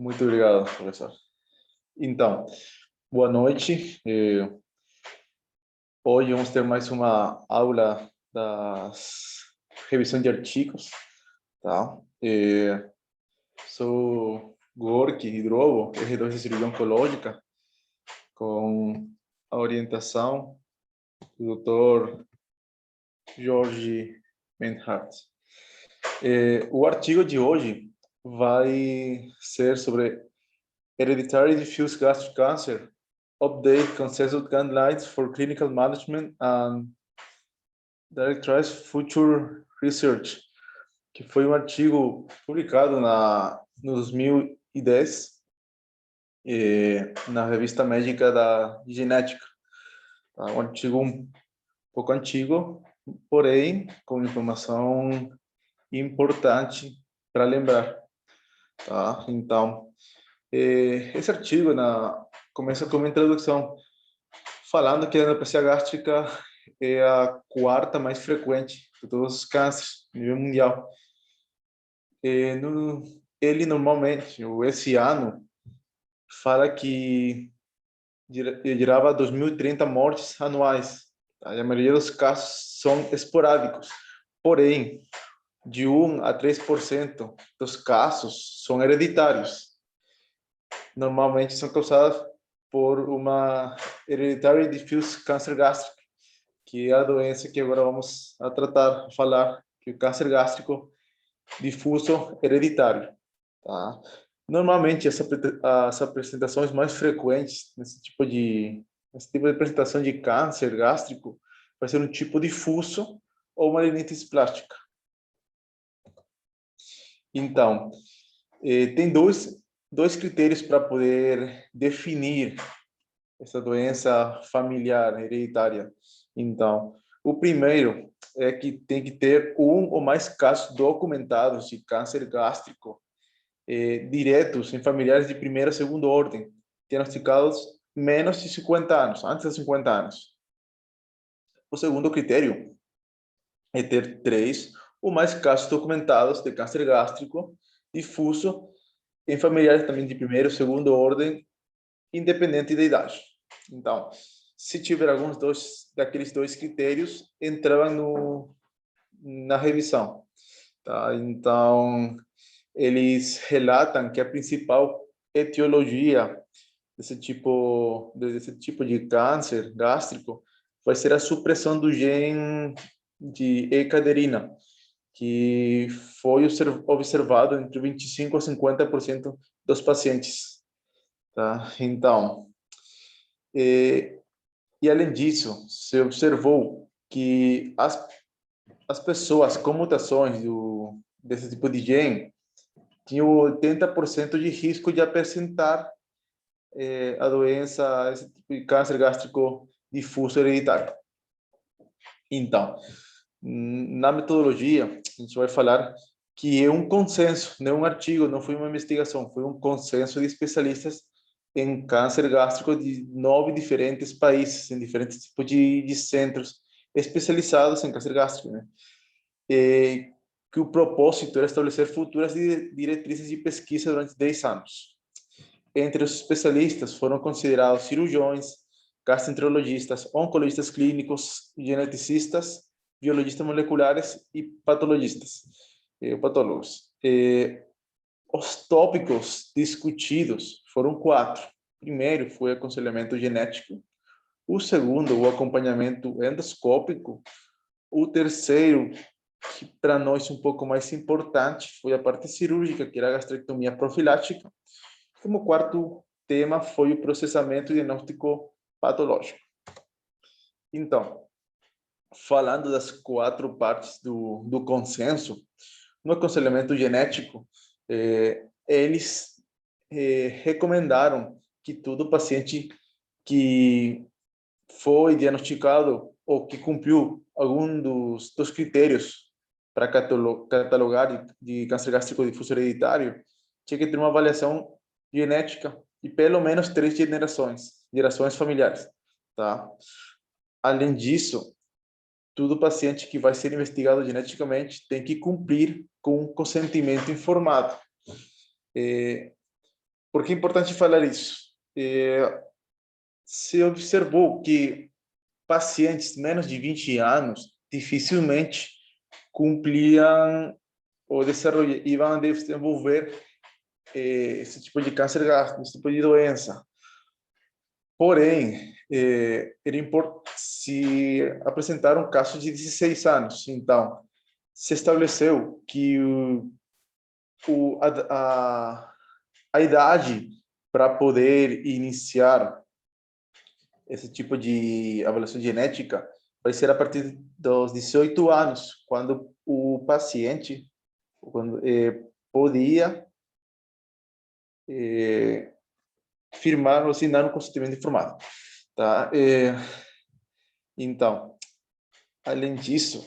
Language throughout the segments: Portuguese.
Muito obrigado, professor. Então, boa noite. Hoje vamos ter mais uma aula das revisão de artigos, tá? Sou Gorky Hidrovo, R2 de Cirurgia Oncológica, com a orientação do Dr. Jorge Menhardt. O artigo de hoje vai ser sobre Hereditary Diffuse Gastric Cancer, Update Consensus Guidelines for Clinical Management and Directorize Future Research, que foi um artigo publicado no 2010 na revista médica da Genética. Tá? Um artigo um pouco antigo, porém com informação importante para lembrar. Tá? Então, esse artigo começa com uma introdução falando que a neoplasia gástrica é a quarta mais frequente de todos os cânceres a nível mundial. Ele normalmente, esse ano, fala que girava 2.030 mortes anuais. Tá? E a maioria dos casos são esporádicos. Porém, de 1 a 3% dos casos são hereditários. Normalmente são causadas por uma Hereditary Diffuse Cancer Gastric, que é a doença que agora vamos a tratar, a falar, que é o câncer gástrico difuso hereditário. Tá? Normalmente, as apresentações mais frequentes nesse tipo de apresentação de câncer gástrico vai ser um tipo difuso ou uma rinite plástica. Então, tem dois critérios para poder definir essa doença familiar hereditária. Então, o primeiro é que tem que ter um ou mais casos documentados de câncer gástrico diretos em familiares de primeira ou segunda ordem, diagnosticados menos de 50 anos, antes de 50 anos. O segundo critério é ter 3 ou mais casos documentados de câncer gástrico difuso em familiares também de primeira ou segunda ordem, independente da idade. Então, se tiver alguns daqueles dois critérios, entrava na revisão. Tá? Então, eles relatam que a principal etiologia desse tipo de câncer gástrico vai ser a supressão do gene de E-caderina, que foi observado entre 25% a 50% dos pacientes. Tá? Então, e além disso, se observou que as pessoas com mutações desse tipo de gene tinham 80% de risco de apresentar a doença, esse tipo de câncer gástrico difuso hereditário. Então, na metodologia, a gente vai falar que é um consenso, não é um artigo, não foi uma investigação, foi um consenso de especialistas em câncer gástrico de 9 diferentes países, em diferentes tipos de centros especializados em câncer gástrico, né? Que o propósito era estabelecer futuras diretrizes de pesquisa durante 10 anos. Entre os especialistas foram considerados cirurgiões, gastroenterologistas, oncologistas clínicos, geneticistas, biologistas moleculares e patologistas, patólogos. Os tópicos discutidos foram 4. O primeiro foi o aconselhamento genético. O segundo, o acompanhamento endoscópico. O terceiro, que para nós um pouco mais importante, foi a parte cirúrgica, que era a gastrectomia profilática. Como quarto tema foi o processamento diagnóstico patológico. Então, falando das 4 partes do consenso, no aconselhamento genético, eles recomendaram que todo paciente que foi diagnosticado ou que cumpriu algum dos critérios para catalogar de câncer gástrico difuso hereditário tinha que ter uma avaliação genética e pelo menos 3 gerações familiares, tá? Além disso, todo paciente que vai ser investigado geneticamente tem que cumprir com consentimento informado. Por que é importante falar isso? Se observou que pacientes menos de 20 anos dificilmente cumpriam ou iam desenvolver esse tipo de câncer gástrico, esse tipo de doença. Porém, se apresentaram casos de 16 anos, então se estabeleceu que a idade para poder iniciar esse tipo de avaliação genética vai ser a partir dos 18 anos, quando o paciente podia firmar ou assinar um consentimento informado. Tá? Então, além disso,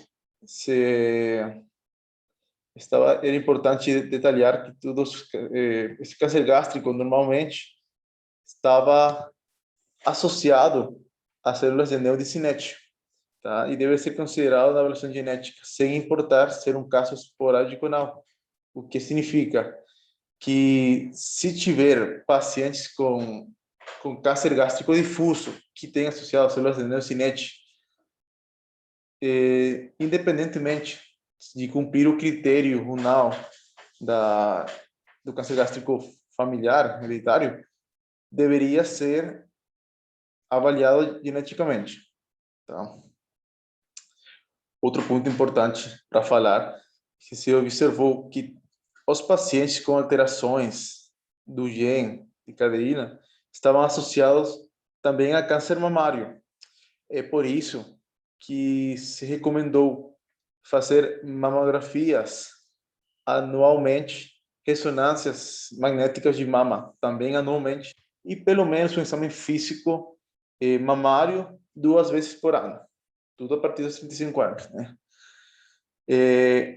era importante detalhar que esse câncer gástrico normalmente estava associado a células de neodicinete, tá? E deve ser considerado na avaliação genética, sem importar ser um caso esporádico ou não. O que significa que se tiver pacientes com câncer gástrico difuso que tem associado a células de neodicinete, independentemente de cumprir o critério RUNAL do câncer gástrico familiar, hereditário, deveria ser avaliado geneticamente. Tá? Outro ponto importante para falar, que se observou que os pacientes com alterações do gene de cadeína estavam associados também a câncer mamário. É por isso que se recomendou fazer mamografias anualmente, ressonâncias magnéticas de mama também anualmente, e pelo menos um exame físico mamário 2 vezes por ano, tudo a partir dos 35 anos, né?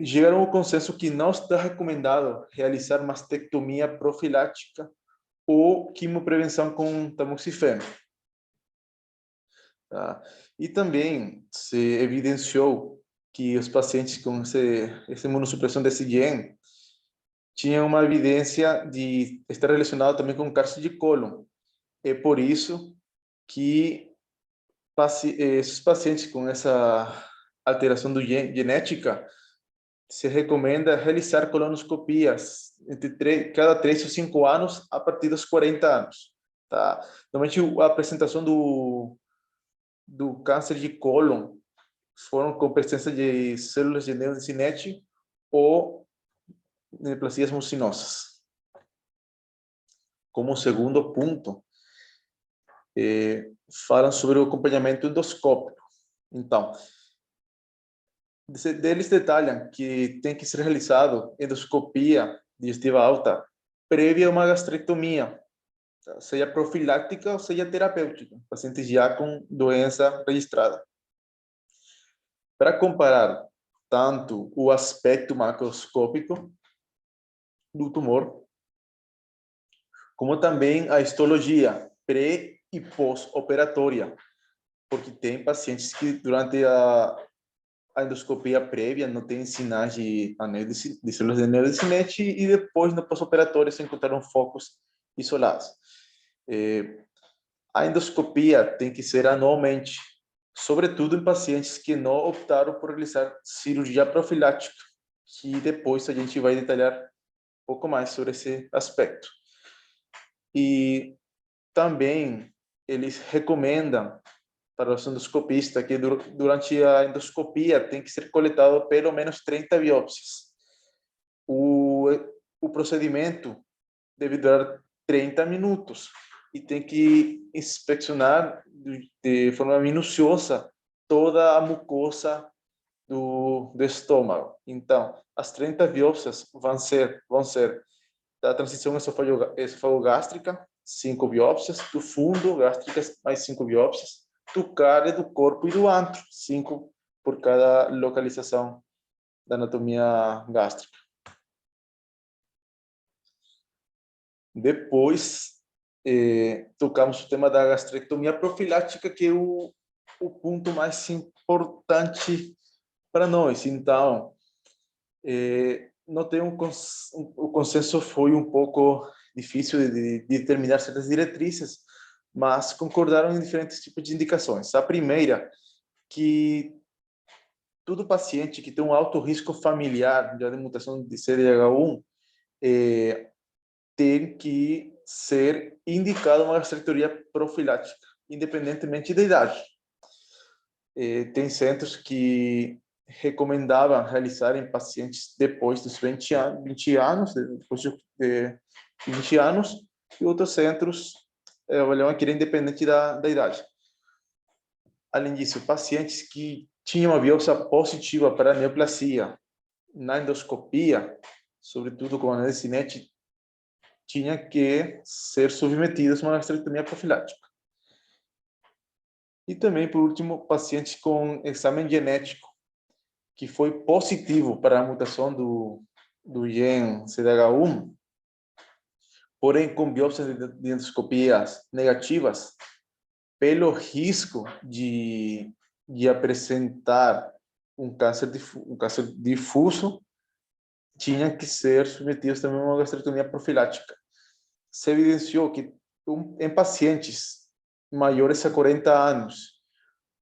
Chegaram ao consenso que não está recomendado realizar mastectomia profilática ou quimioprevenção com tamoxifeno. Tá? E também se evidenciou que os pacientes com essa imunossupressão desse gene tinham uma evidência de estar relacionado também com câncer de cólon. É por isso que esses pacientes com essa alteração genética se recomenda realizar colonoscopias cada 3 ou 5 anos a partir dos 40 anos. Tá? Normalmente a apresentação do câncer de cólon foram com presença de células de neodicinete ou neoplasias mucinosas. Como segundo ponto, falam sobre o acompanhamento endoscópico. Então, deles detalham que tem que ser realizado endoscopia digestiva alta prévia a uma gastrectomia, seja profilática ou seja terapêutica, pacientes já com doença registrada. Para comparar tanto o aspecto macroscópico do tumor, como também a histologia pré e pós-operatória, porque tem pacientes que durante a endoscopia prévia não tem sinais de células de neodicinete e depois no pós-operatório se encontraram focos isolados. A endoscopia tem que ser anualmente, sobretudo em pacientes que não optaram por realizar cirurgia profilática, que depois a gente vai detalhar um pouco mais sobre esse aspecto. E também eles recomendam para o endoscopista que durante a endoscopia tem que ser coletado pelo menos 30 biópsias. O procedimento deve durar 30 minutos e tem que inspecionar de forma minuciosa toda a mucosa do estômago. Então, as 30 biópsias vão ser da transição esofagogástrica, 5 biópsias, do fundo gástricas, mais 5 biópsias, do cárie, do corpo e do antro, 5 por cada localização da anatomia gástrica. Depois, tocamos o tema da gastrectomia profilática, que é o ponto mais importante para nós. Então, não tem o consenso foi um pouco difícil de determinar certas diretrizes, mas concordaram em diferentes tipos de indicações. A primeira, que todo paciente que tem um alto risco familiar de mutação de CDH1 tem que ser indicado uma gastrectomia profilática, independentemente da idade. Tem centros que recomendavam realizar em pacientes depois dos 20 anos, depois de 20 anos, e outros centros avaliam que era independente da idade. Além disso, pacientes que tinham uma biópsia positiva para neoplasia na endoscopia, sobretudo com a Cinet, tinha que ser submetidos a uma gastrectomia profilática. E também, por último, pacientes com exame genético que foi positivo para a mutação do gene CDH1, porém com biópsias de endoscopias negativas, pelo risco de apresentar um câncer difuso, tinha que ser submetidos também a uma gastrectomia profilática. Se evidenciou que em pacientes maiores a 40 anos,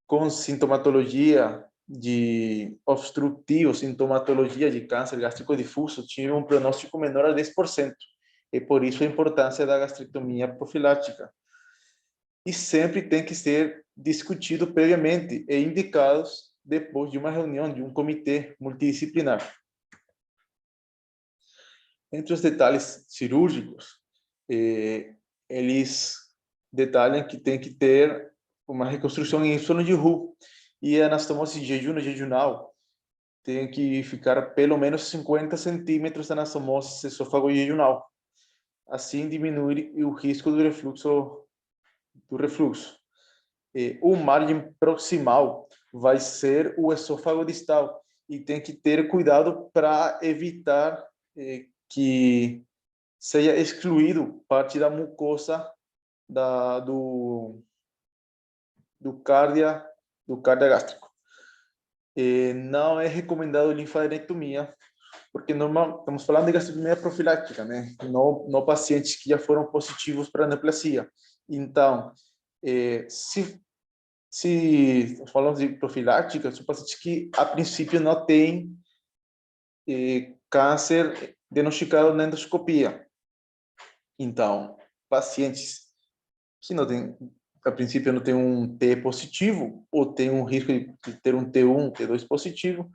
com sintomatologia de obstrutivo, sintomatologia de câncer gástrico difuso, tinha um prognóstico menor a 10%. E por isso a importância da gastrectomia profilática. E sempre tem que ser discutido previamente e indicados depois de uma reunião de um comitê multidisciplinar. Entre os detalhes cirúrgicos, eles detalham que tem que ter uma reconstrução em Y de Roux, e a anastomose de jejum jejunal tem que ficar pelo menos 50 centímetros da anastomose esôfago-jejunal. Assim diminui o risco do refluxo. O margem proximal vai ser o esôfago distal, e tem que ter cuidado para evitar que seja excluído parte da mucosa do cárdia gástrico. Não é recomendado linfadenectomia, porque estamos falando de gastrectomia profilática, né? Não pacientes que já foram positivos para neoplasia. Então, se falamos de profilática, são pacientes que, a princípio, não têm câncer diagnosticado na endoscopia. Então, pacientes que não têm, a princípio, não tem um T positivo, ou tem um risco de ter um T1, T2 positivo,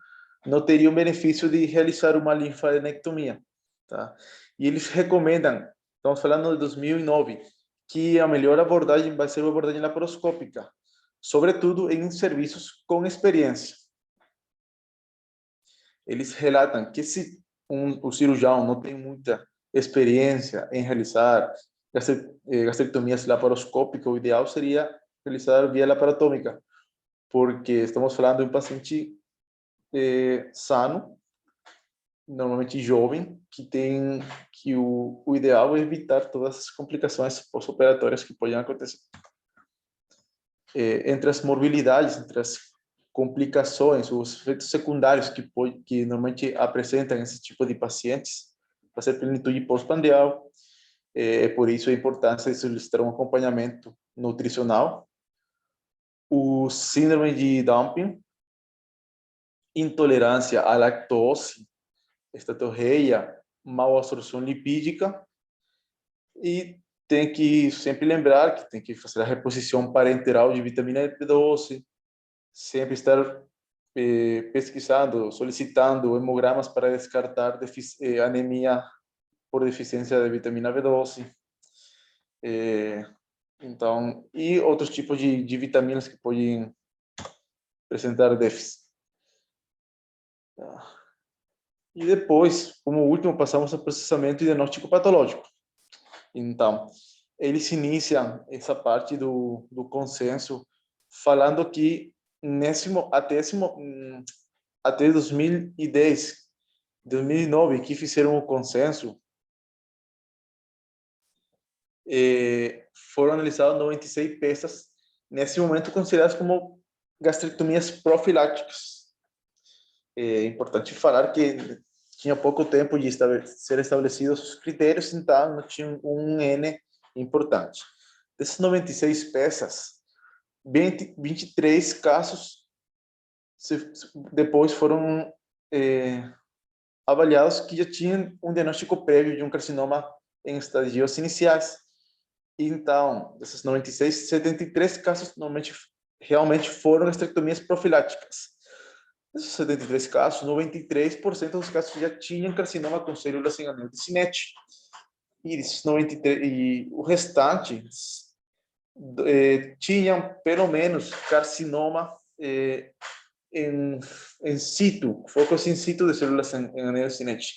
não teriam benefício de realizar uma linfadenectomia, tá? E eles recomendam, estamos falando de 2009, que a melhor abordagem vai ser a abordagem laparoscópica, sobretudo em serviços com experiência. Eles relatam que se o cirurgião não tem muita experiência em realizar gastrectomias laparoscópicas, o ideal seria realizar via laparotômica, porque estamos falando de um paciente sano, normalmente jovem, que o ideal é evitar todas as complicações pós-operatórias que podem acontecer. Entre as morbilidades, entre as complicações, os efeitos secundários que normalmente apresentam esse tipo de pacientes, vai ser plenitude pós-prandial. Por isso a importância de solicitar um acompanhamento nutricional, o síndrome de Dumping, intolerância à lactose, estatorreia, mal absorção lipídica, e tem que sempre lembrar que tem que fazer a reposição parenteral de vitamina B12, sempre estar pesquisando, solicitando hemogramas para descartar anemia por deficiência de vitamina B12. Então, e outros tipos de vitaminas que podem apresentar déficit. E depois, como último, passamos ao processamento e diagnóstico patológico. Então, eles iniciam essa parte do consenso falando que até 2010, 2009, que fizeram o consenso, foram analisadas 96 peças, nesse momento consideradas como gastrectomias profiláticas. É importante falar que tinha pouco tempo de ser estabelecidos os critérios, então não tinha um N importante. Dessas 96 peças, 23 casos depois foram avaliados que já tinham um diagnóstico prévio de um carcinoma em estadios iniciais. Então, dessas 96, 73 casos realmente foram gastrectomias profiláticas. Desses 73 casos, 93% dos casos já tinham carcinoma com células em anel de Synnet. E, esses 93, e o restante tinham pelo menos carcinoma em situ, focos in situ de células em anel de Synnet.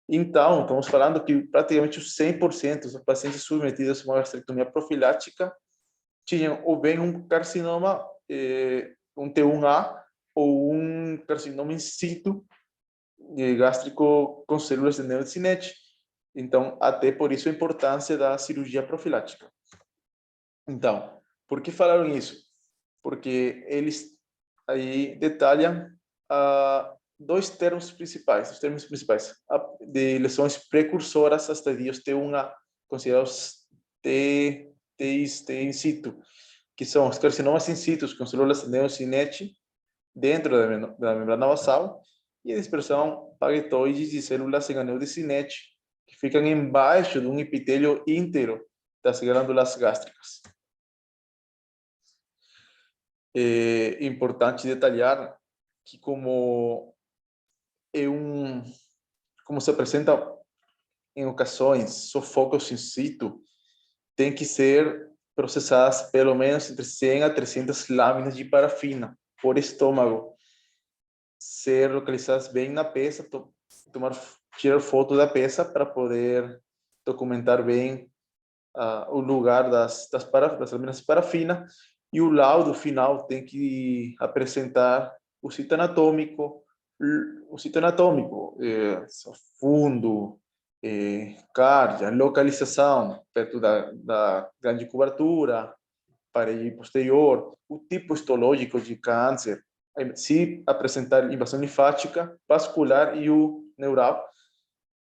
Então, estamos falando que praticamente os 100% dos pacientes submetidos a uma gastrectomia profilática tinham ou bem um carcinoma, um T1A, ou um carcinoma in situ gástrico com células de Neocinete. Então, até por isso a importância da cirurgia profilática. Então, por que falaram isso? Porque eles aí detalham dois termos principais, os termos principais de lesões precursoras a estadios T1A, considerados T in situ, que são os carcinomas in situ com células de Neocinete dentro da membrana basal, e a dispersão pagetoide de células em anel de Synnet, que ficam embaixo de um epitélio íntegro das glândulas gástricas. É importante detalhar que como se apresenta em ocasiões sofocos in situ, tem que ser processadas pelo menos entre 100 a 300 lâminas de parafina por estômago, ser localizadas bem na peça, tirar foto da peça para poder documentar bem o lugar das lâminas de parafina, e o laudo final tem que apresentar o sítio anatômico, fundo, cárdia, localização perto da grande cobertura, parede posterior, o tipo histológico de câncer, se apresentar invasão linfática, vascular e o neural,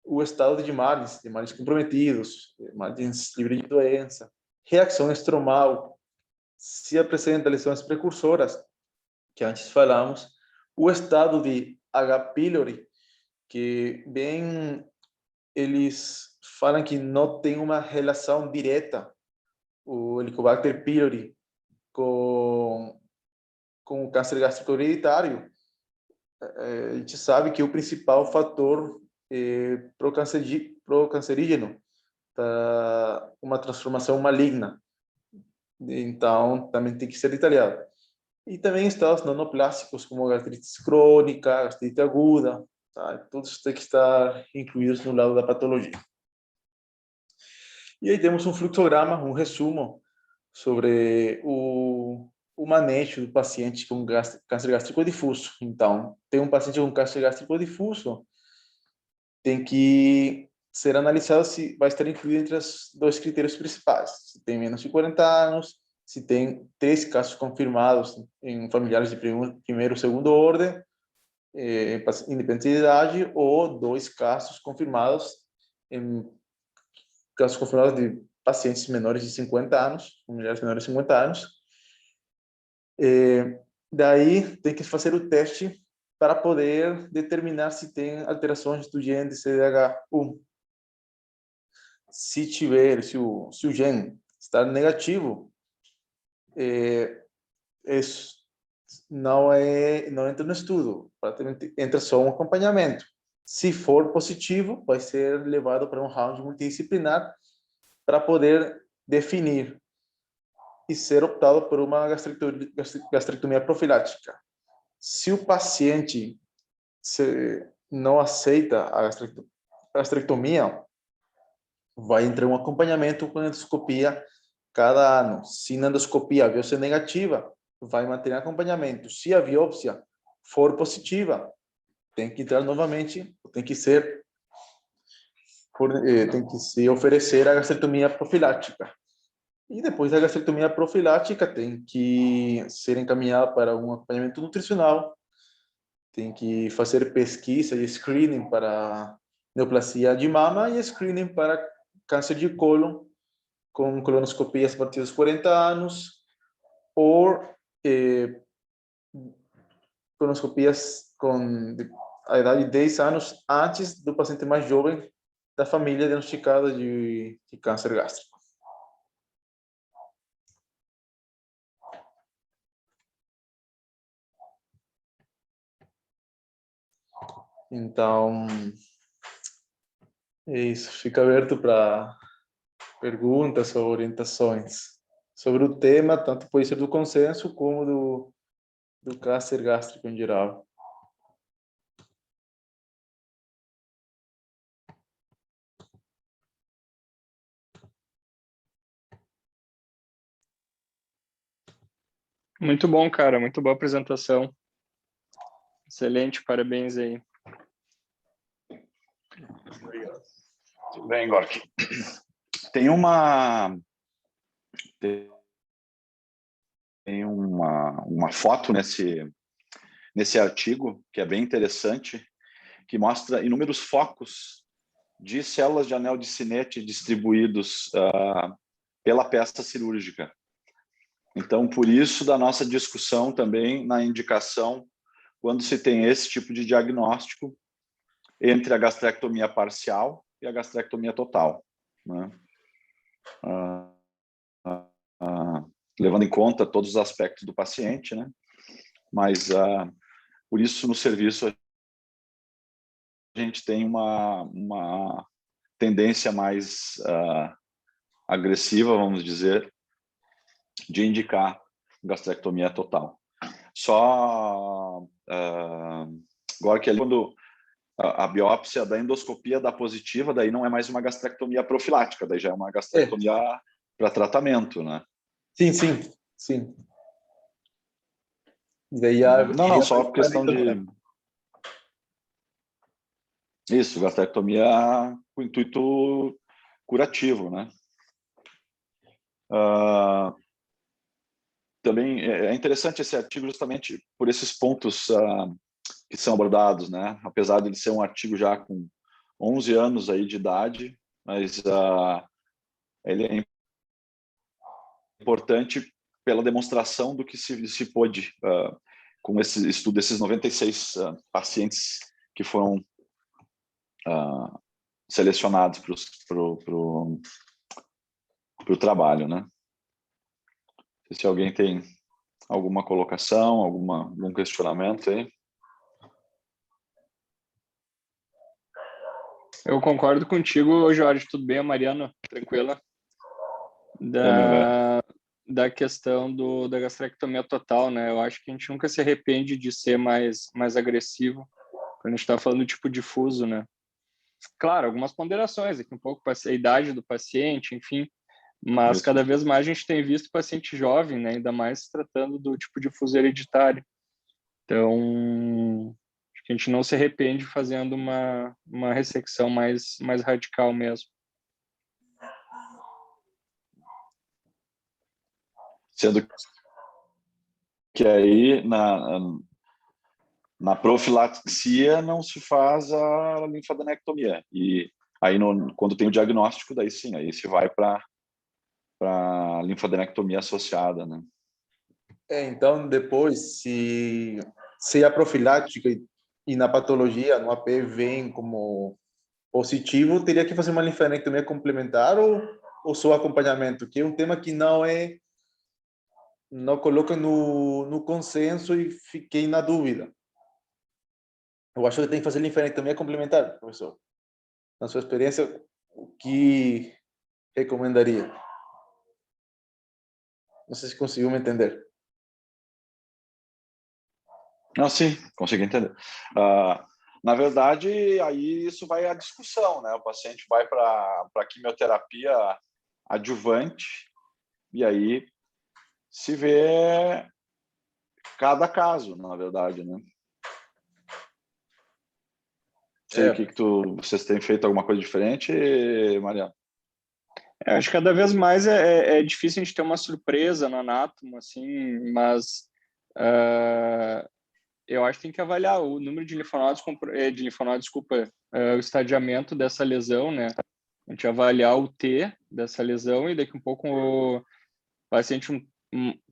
o estado de margens comprometidos, margens livres de doença, reação estromal, se apresenta lesões precursoras, que antes falamos, o estado de H. pylori, que bem eles falam que não tem uma relação direta o Helicobacter pylori com o câncer gástrico hereditário. A gente sabe que o principal fator procancerígeno para uma transformação maligna. Então, também tem que ser detalhado. E também estados nanoplásticos, como gastrite crônica, gastrite aguda, tá? Todos têm que estar incluídos no lado da patologia. E aí temos um fluxograma, um resumo sobre o manejo do paciente com câncer gástrico difuso. Então, tem um paciente com câncer gástrico difuso, tem que ser analisado se vai estar incluído entre os dois critérios principais. Se tem menos de 40 anos, se tem 3 casos confirmados em familiares de primeiro ou segundo ordem, independente de idade, ou 2 casos confirmados de pacientes menores de 50 anos, mulheres menores de 50 anos. Daí tem que fazer o teste para poder determinar se tem alterações do gene de CDH1. Se o gene está negativo, não entra no estudo, entra só um acompanhamento. Se for positivo, vai ser levado para um round multidisciplinar para poder definir e ser optado por uma gastrectomia profilática. Se o paciente não aceita a gastrectomia, vai entrar um acompanhamento com endoscopia cada ano. Se na endoscopia a biópsia é negativa, vai manter acompanhamento. Se a biópsia for positiva, tem que entrar novamente, tem que se oferecer a gastrectomia profilática. E depois da gastrectomia profilática, tem que ser encaminhado para um acompanhamento nutricional, tem que fazer pesquisa e screening para neoplasia de mama e screening para câncer de cólon com colonoscopias a partir dos 40 anos ou colonoscopias com a idade de 10 anos antes do paciente mais jovem da família diagnosticada de câncer gástrico. Então, é isso. Fica aberto para perguntas ou orientações sobre o tema, tanto pode ser do consenso como do câncer gástrico em geral. Muito bom, cara. Muito boa apresentação. Excelente, parabéns aí. Tudo bem, Gork. Tem uma foto nesse artigo que é bem interessante, que mostra inúmeros focos de células de anel de Synnet distribuídos pela peça cirúrgica. Então, por isso da nossa discussão também na indicação, quando se tem esse tipo de diagnóstico, entre a gastrectomia parcial e a gastrectomia total, né? Levando em conta todos os aspectos do paciente, né? Mas, por isso, no serviço, a gente tem uma tendência mais agressiva, vamos dizer, de indicar gastrectomia total. Só agora que quando a biópsia da endoscopia dá positiva, daí não é mais uma gastrectomia profilática, daí já é uma gastrectomia para tratamento, né? Sim, sim, sim. Daí não, só por questão de... Isso, gastrectomia com intuito curativo, né? Também é interessante esse artigo justamente por esses pontos que são abordados, né? Apesar de ele ser um artigo já com 11 anos aí de idade, mas ele é importante pela demonstração do que se pôde com esse estudo, esses 96 pacientes que foram selecionados para o trabalho, né? Se alguém tem alguma colocação, algum questionamento aí. Eu concordo contigo, Jorge. Tudo bem, Mariana? Tranquila? Da questão da gastrectomia total, né? Eu acho que a gente nunca se arrepende de ser mais agressivo quando a gente está falando do tipo difuso, né? Claro, algumas ponderações aqui, um pouco a idade do paciente, enfim, mas Isso. cada vez mais a gente tem visto paciente jovem, né? Ainda mais se tratando do tipo difuso hereditário. Então, acho que a gente não se arrepende fazendo uma ressecção mais radical mesmo. Sendo que aí na profilaxia não se faz a linfadenectomia. E aí quando tem o diagnóstico, daí sim, aí se vai para linfadenectomia associada, né? Então, depois, se a profilática e na patologia, no AP, vem como positivo, teria que fazer uma linfadenectomia complementar ou só acompanhamento, que é um tema que não coloca no consenso e fiquei na dúvida. Eu acho que tem que fazer linfadenectomia complementar, professor. Na sua experiência, o que recomendaria? Não sei se conseguiu me entender. Não, sim, consegui entender. Na verdade, aí isso vai à discussão, né? O paciente vai para quimioterapia adjuvante e aí se vê cada caso, na verdade, né? Sei o que vocês têm feito alguma coisa diferente, Mariana? Acho que cada vez mais é difícil a gente ter uma surpresa no anátomo, assim, mas eu acho que tem que avaliar o número de linfonodos, o estadiamento dessa lesão, né? A gente avaliar o T dessa lesão e daqui um pouco o paciente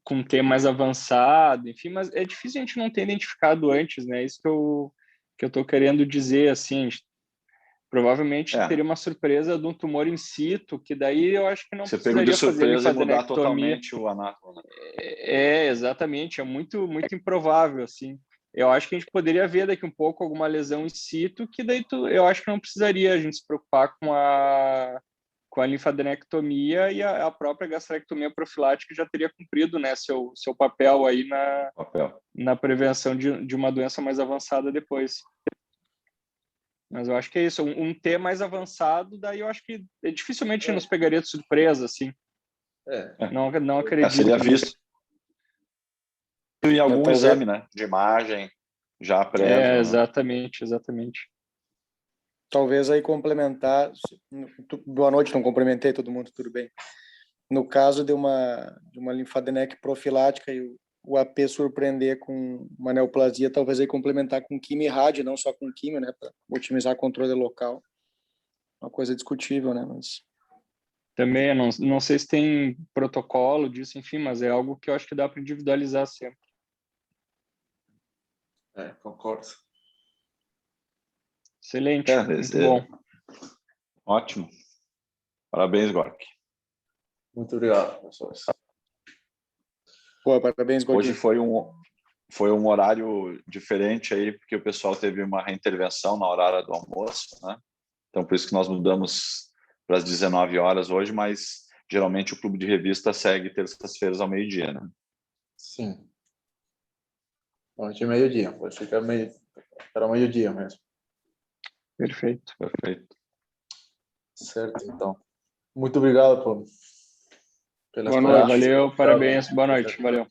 com um T mais avançado, enfim, mas é difícil a gente não ter identificado antes, né? Isso que eu tô querendo dizer, assim, provavelmente teria uma surpresa de um tumor in situ, que daí eu acho que não você pegou de precisaria fazer surpresa e mudar linfadenectomia. totalmente o anátomo, né? Exatamente, é muito, muito improvável, assim. Eu acho que a gente poderia ver daqui um pouco alguma lesão in situ, que daí eu acho que não precisaria a gente se preocupar com a linfadenectomia e a própria gastrectomia profilática já teria cumprido, né, seu papel aí na prevenção de uma doença mais avançada depois. Mas eu acho que é isso, um T mais avançado, daí eu acho que dificilmente nos pegaria de surpresa, assim. Não acredito. Seria visto em algum talvez... exame, né, de imagem, já prévio. Exatamente. Talvez aí complementar. Boa noite, não cumprimentei todo mundo, tudo bem. No caso de uma linfadenec profilática e o AP surpreender com uma neoplasia, talvez aí complementar com quimio e rádio, não só com quimio, né, para otimizar controle local. Uma coisa discutível, né, mas... Também, não sei se tem protocolo disso, enfim, mas é algo que eu acho que dá para individualizar sempre. Concordo. Excelente, muito bom. Ótimo. Parabéns, Gork. Muito obrigado, professores. Pô, parabéns, Gork. Hoje foi um horário diferente aí, porque o pessoal teve uma reintervenção na hora do almoço, né? Então, por isso que nós mudamos para as 19 horas hoje, mas geralmente o Clube de Revista segue terças-feiras ao meio-dia, né? Sim. Ontem meio-dia, pode ficar para meio-dia mesmo. Perfeito. Certo, então. Muito obrigado pelas boa noite, valeu, parabéns, boa noite, valeu.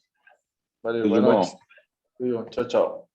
Valeu, Tudo boa bom. noite. Tudo bom. Tchau, tchau.